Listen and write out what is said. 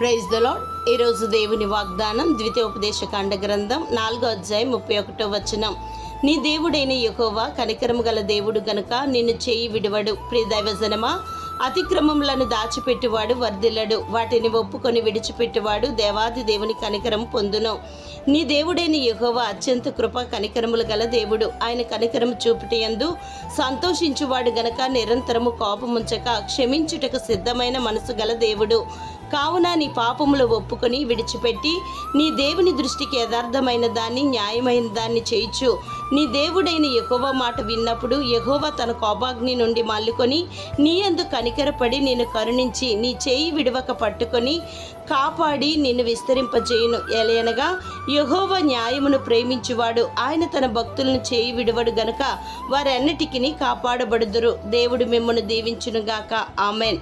Praise the lord. ఈరోజు దేవుని వాగ్దానం ద్వితీయోపదేశకాండ గ్రంథం 4:31 నీ దేవుడైన యెహోవా కనికరము గల దేవుడు గనుక నిన్ను చేయి విడువడు. ప్రియ దైవజనమా, అతిక్రమములను దాచిపెట్టువాడు వర్ధిల్లడు, వాటిని ఒప్పుకొని విడిచిపెట్టువాడు దేవాది దేవుని కనికరం పొందును. నీ దేవుడైన యెహోవా అత్యంత కృప కనికరములు గల దేవుడు. ఆయన కనికరము చూపుటయందు సంతోషించువాడు గనక నిరంతరము కోపముంచక క్షమించుటకు సిద్ధమైన మనసు గల దేవుడు. కావున నీ పాపములు ఒప్పుకొని విడిచిపెట్టి నీ దేవుని దృష్టికి యథార్థమైన దాన్ని, న్యాయమైన దాన్ని చేయించు. నీ దేవుడైన యెహోవా మాట విన్నప్పుడు యెహోవా తన కోపాగ్ని నుండి మల్లుకొని నీ యందు కనికరపడి నిన్ను కరుణించి నీ చేయి విడవక పట్టుకొని కాపాడి నిన్ను విస్తరింపజేయును. ఎలయనగా యెహోవా న్యాయమును ప్రేమించువాడు, ఆయన తన భక్తులను చేయి విడువడు గనుక వారన్నిటికీ కాపాడబడుదురు. దేవుడు మిమ్మల్ని దీవించునుగాక. ఆమెన్.